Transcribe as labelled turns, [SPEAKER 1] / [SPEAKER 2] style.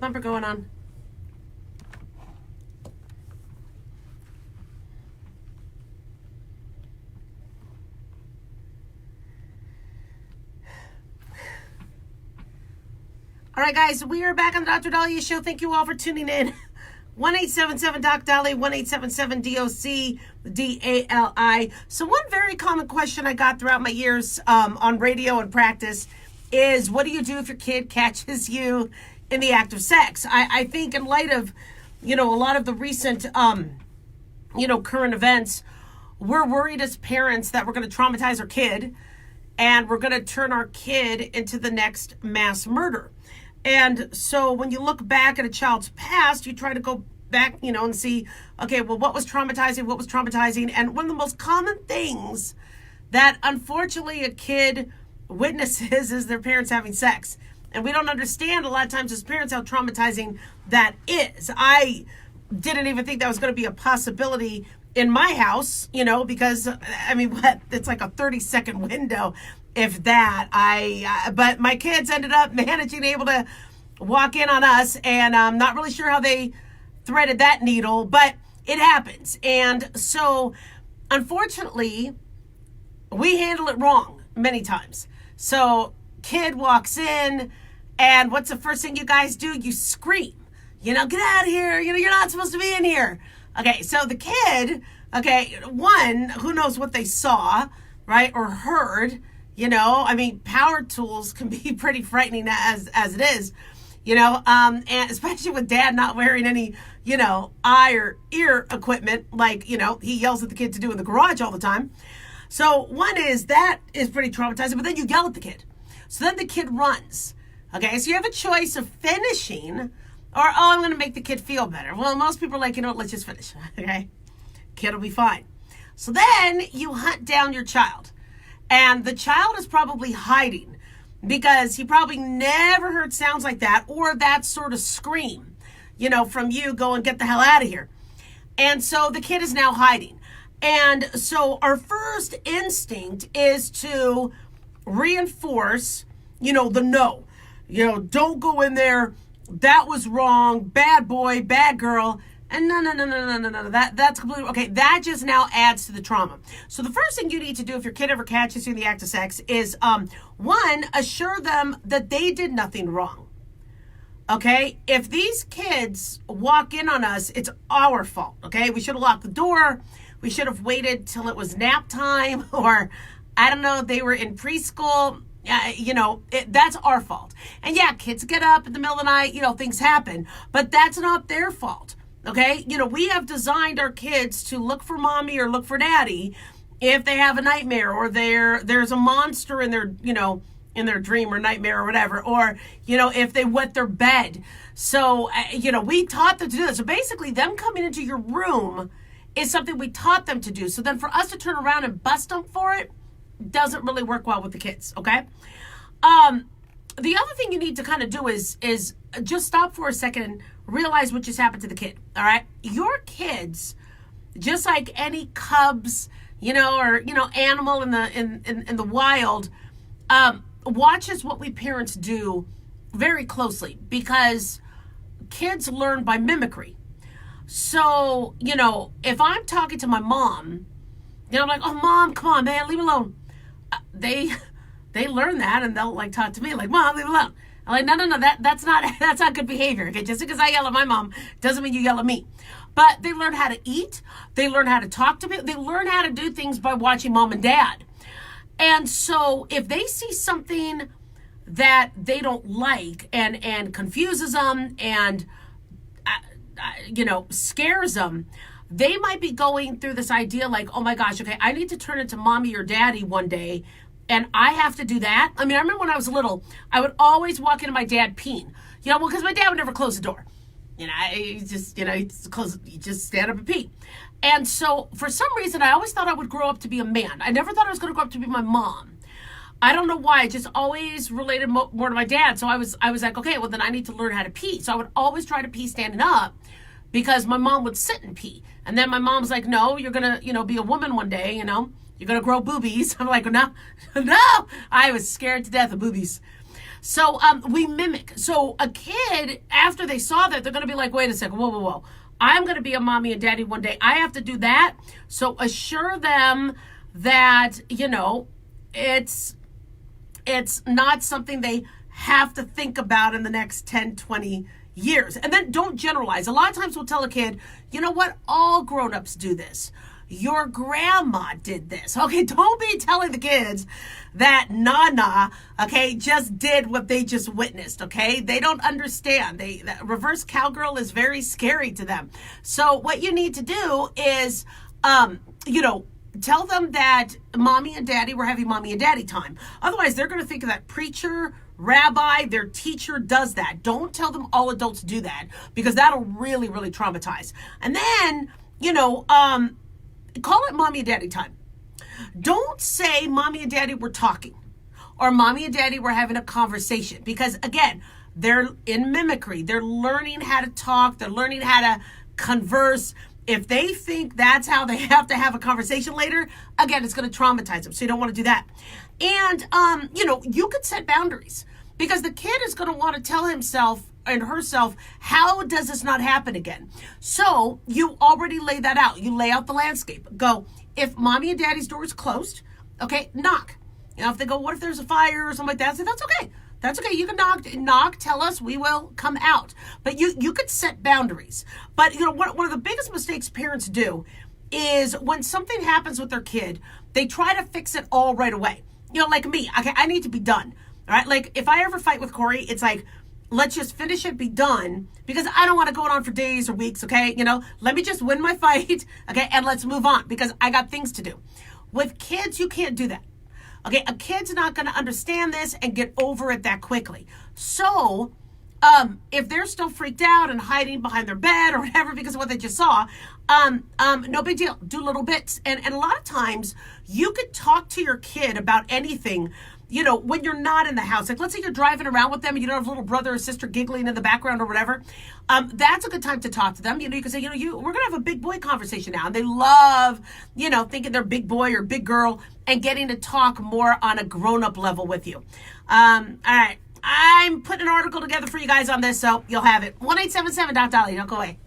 [SPEAKER 1] bumper going on. All right, guys, we are back on the Dr. Daliah Show. Thank you all for tuning in. 1-877-DOC-DALI, 1-877-DOC-DALI. So one very common question I got throughout my years on radio and practice is, what do you do if your kid catches you in the act of sex? I think in light of, a lot of the recent, current events, we're worried as parents that we're going to traumatize our kid and we're going to turn our kid into the next mass murder. And so when you look back at a child's past, you try to go back, and see, okay, well, what was traumatizing? And one of the most common things that unfortunately a kid witnesses is their parents having sex. And we don't understand a lot of times as parents how traumatizing that is. I didn't even think that was going to be a possibility in my house, because, it's like a 30-second window. If that, but my kids ended up able to walk in on us, and I'm not really sure how they threaded that needle, but it happens. And so, unfortunately, we handle it wrong many times. So, kid walks in, and what's the first thing you guys do? You scream, get out of here. You're not supposed to be in here. Okay, so the kid, one, who knows what they saw, right, or heard. Power tools can be pretty frightening as it is, and especially with dad not wearing any, eye or ear equipment, like, he yells at the kid to do in the garage all the time. So one is that is pretty traumatizing, but then you yell at the kid. So then the kid runs. Okay, so you have a choice of finishing or, I'm going to make the kid feel better. Well, most people are like, let's just finish. Okay, kid will be fine. So then you hunt down your child. And the child is probably hiding because he probably never heard sounds like that or that sort of scream, from you, go and get the hell out of here. And so the kid is now hiding. And so our first instinct is to reinforce, the no. Don't go in there. That was wrong. Bad boy, bad girl. And no. That's completely okay. That just now adds to the trauma. So the first thing you need to do if your kid ever catches you in the act of sex is, one, assure them that they did nothing wrong. Okay? If these kids walk in on us, it's our fault. Okay? We should have locked the door. We should have waited till it was nap time, or I don't know, they were in preschool. That's our fault. And yeah, kids get up in the middle of the night. Things happen, but that's not their fault. Okay, we have designed our kids to look for mommy or look for daddy if they have a nightmare or there's a monster in their, in their dream or nightmare or whatever, or, if they wet their bed. So, we taught them to do that. So basically them coming into your room is something we taught them to do. So then for us to turn around and bust them for it doesn't really work well with the kids. Okay. The other thing you need to kind of do is just stop for a second and realize what just happened to the kid. All right. Your kids, just like any cubs, or, animal in the wild, watches what we parents do very closely because kids learn by mimicry. So, if I'm talking to my mom, I'm like, oh, mom, come on, man, leave me alone. They learn that and they'll talk to me like, mom, leave me alone. I'm like, no, that's not good behavior. Okay, just because I yell at my mom doesn't mean you yell at me. But they learn how to eat. They learn how to talk to me. They learn how to do things by watching mom and dad. And so if they see something that they don't like and confuses them and, scares them, they might be going through this idea like, oh my gosh, okay, I need to turn into mommy or daddy one day. And I have to do that. I remember when I was little, I would always walk into my dad peeing. Because my dad would never close the door. You just stand up and pee. And so for some reason, I always thought I would grow up to be a man. I never thought I was going to grow up to be my mom. I don't know why. I just always related more to my dad. So I was like, okay, well then I need to learn how to pee. So I would always try to pee standing up because my mom would sit and pee. And then my mom's like, no, you're going to, be a woman one day, you're going to grow boobies. I'm like, no. I was scared to death of boobies. So we mimic. So a kid, after they saw that, they're going to be like, wait a second, whoa, whoa, whoa. I'm going to be a mommy and daddy one day. I have to do that. So assure them that, it's not something they have to think about in the next 10, 20 years. And then don't generalize. A lot of times we'll tell a kid, you know what? All grown-ups do this. Your grandma did this. Okay, don't be telling the kids that Nana, okay, just did what they just witnessed, okay? They don't understand. That reverse cowgirl is very scary to them. So what you need to do is, tell them that mommy and daddy were having mommy and daddy time. Otherwise, they're going to think that preacher, rabbi, their teacher does that. Don't tell them all adults do that, because that'll really, really traumatize. And then, call it mommy and daddy time. Don't say mommy and daddy were talking or mommy and daddy were having a conversation, because again, they're in mimicry. They're learning how to talk. They're learning how to converse. If they think that's how they have to have a conversation later, again, it's going to traumatize them. So you don't want to do that. And, you could set boundaries, because the kid is going to want to tell himself and herself, how does this not happen again? So you already lay that out. You lay out the landscape. Go, if mommy and daddy's door is closed, okay, knock. If they go, what if there's a fire or something like that? Say, that's okay. That's okay. You can knock, tell us, we will come out. But you could set boundaries. But, one of the biggest mistakes parents do is when something happens with their kid, they try to fix it all right away. Like me, okay, I need to be done. All right, like if I ever fight with Corey, it's like, let's just finish it, be done, because I don't want to go on for days or weeks, okay? Let me just win my fight, okay, and let's move on, because I got things to do. With kids, you can't do that, okay? A kid's not going to understand this and get over it that quickly. So, if they're still freaked out and hiding behind their bed or whatever because of what they just saw, no big deal. Do little bits. And a lot of times, you could talk to your kid about anything, when you're not in the house. Like, let's say you're driving around with them and you don't have a little brother or sister giggling in the background or whatever. That's a good time to talk to them. You can say, we're going to have a big boy conversation now. And they love, thinking they're big boy or big girl and getting to talk more on a grown-up level with you. All right. I'm putting an article together for you guys on this, so you'll have it. 1877 Dolly. Don't go away.